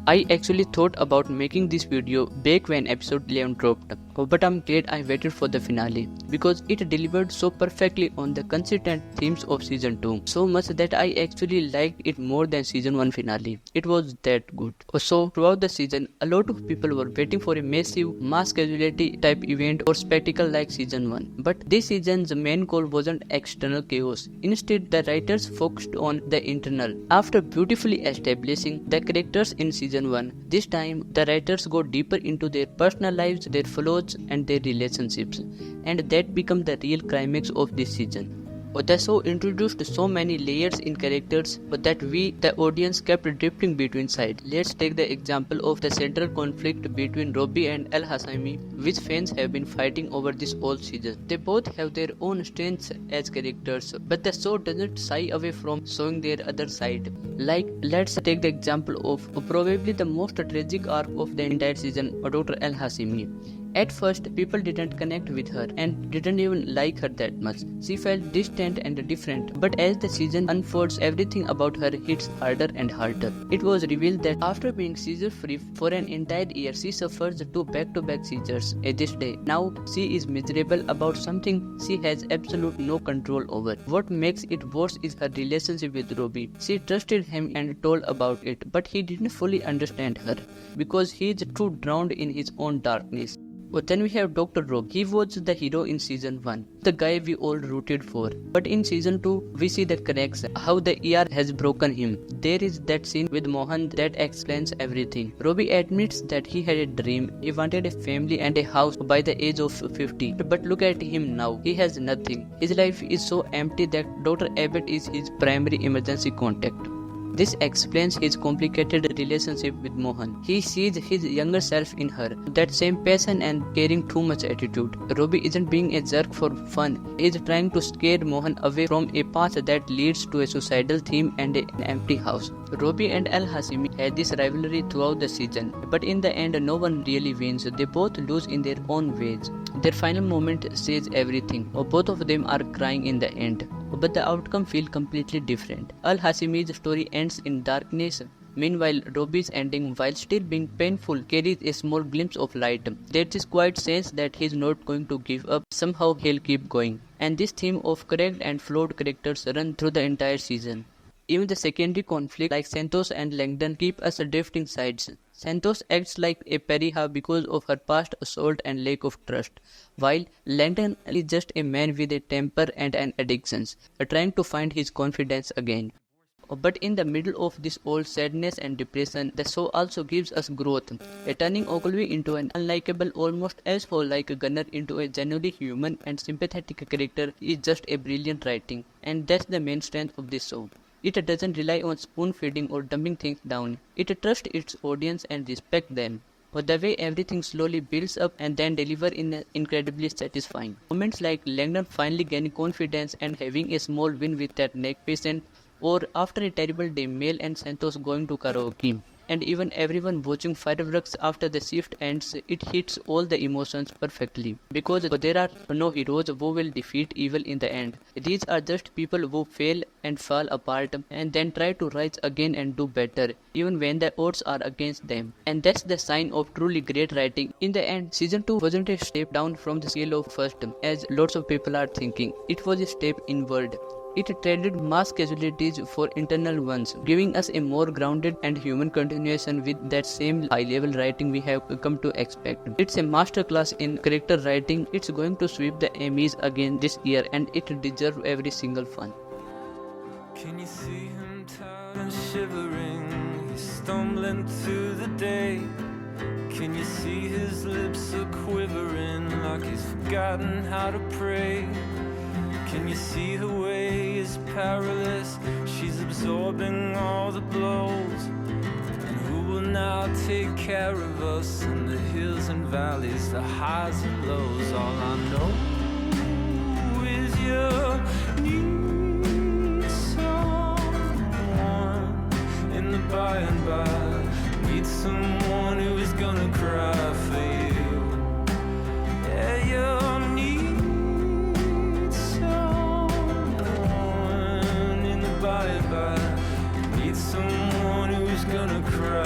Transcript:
I actually thought about making this video back when episode 11 dropped, but I'm glad I waited for the finale because it delivered so perfectly on the consistent themes of season 2. So much that I actually liked it more than season 1 finale. It was that good. So throughout the season, a lot of people were waiting for a massive mass casualty type event or spectacle like season 1. But this season's main goal wasn't external chaos. Instead, the writers focused on the internal. After beautifully establishing the characters in season 1, this time the writers go deeper into their personal lives, their flaws and their relationships, and that become the real climax of this season. The show introduced so many layers in characters that we, the audience, kept drifting between sides. Let's take the example of the central conflict between Robbie and Al Hashimi, which fans have been fighting over this whole season. They both have their own strengths as characters, but the show doesn't shy away from showing their other side. Like, let's take the example of probably the most tragic arc of the entire season, Dr. Al Hashimi. At first, people didn't connect with her and didn't even like her that much. She felt distant and different, but as the season unfolds, everything about her hits harder and harder. It was revealed that after being seizure-free for an entire year, she suffers 2 back-to-back seizures this day. Now, she is miserable about something she has absolute no control over. What makes it worse is her relationship with Robbie. She trusted him and told about it, but he didn't fully understand her because he is too drowned in his own darkness. But then we have Dr. Rob. He was the hero in season 1, the guy we all rooted for. But in season 2, we see the connection, how the ER has broken him. There is that scene with Mohan that explains everything. Robbie admits that he had a dream. He wanted a family and a house by the age of 50. But look at him now. He has nothing. His life is so empty that Dr. Abbott is his primary emergency contact. This explains his complicated relationship with Mohan. He sees his younger self in her, that same passion and caring too much attitude. Robbie isn't being a jerk for fun. He is trying to scare Mohan away from a path that leads to a suicidal theme and an empty house. Robbie and Al Hashimi had this rivalry throughout the season, but in the end no one really wins. They both lose in their own ways. Their final moment says everything. Both of them are crying in the end, but the outcome feels completely different. Al Hashimi's story ends in darkness. Meanwhile, Robbie's ending, while still being painful, carries a small glimpse of light. There's this quiet sense that he's not going to give up. Somehow he'll keep going. And this theme of correct and flawed characters run through the entire season. Even the secondary conflict like Santos and Langdon keep us drifting sides. Santos acts like a pariah because of her past assault and lack of trust, while Langdon is just a man with a temper and an addiction, trying to find his confidence again. But in the middle of this old sadness and depression, the show also gives us growth, turning Ogilvy into an unlikable, almost asshole-like Gunner into a genuinely human and sympathetic character is just a brilliant writing, and that's the main strength of this show. It doesn't rely on spoon-feeding or dumbing things down. It trusts its audience and respects them. But the way everything slowly builds up and then delivers in incredibly satisfying. Moments like Langdon finally gaining confidence and having a small win with that neck patient, or after a terrible day, Mel and Santos going to karaoke. And even everyone watching fireworks after the shift ends, it hits all the emotions perfectly. Because there are no heroes who will defeat evil in the end. These are just people who fail and fall apart and then try to rise again and do better, even when the odds are against them. And that's the sign of truly great writing. In the end, season 2 wasn't a step down from the scale of first, as lots of people are thinking. It was a step inward. It traded mass casualties for internal ones, giving us a more grounded and human continuation with that same high-level writing we have come to expect. It's a masterclass in character writing. It's going to sweep the Emmys again this year, and it deserves every single one. Can you see him tired and shivering? He's stumbling to the day. Can you see his lips are quivering like he's forgotten how to pray? Can you see her way is perilous? She's absorbing all the blows. And who will now take care of us in the hills and valleys, the highs and lows? All I know is you need someone in the by and by. Need someone who is gonna cry for you. Yeah, you need by and by. Need someone who's gonna cry.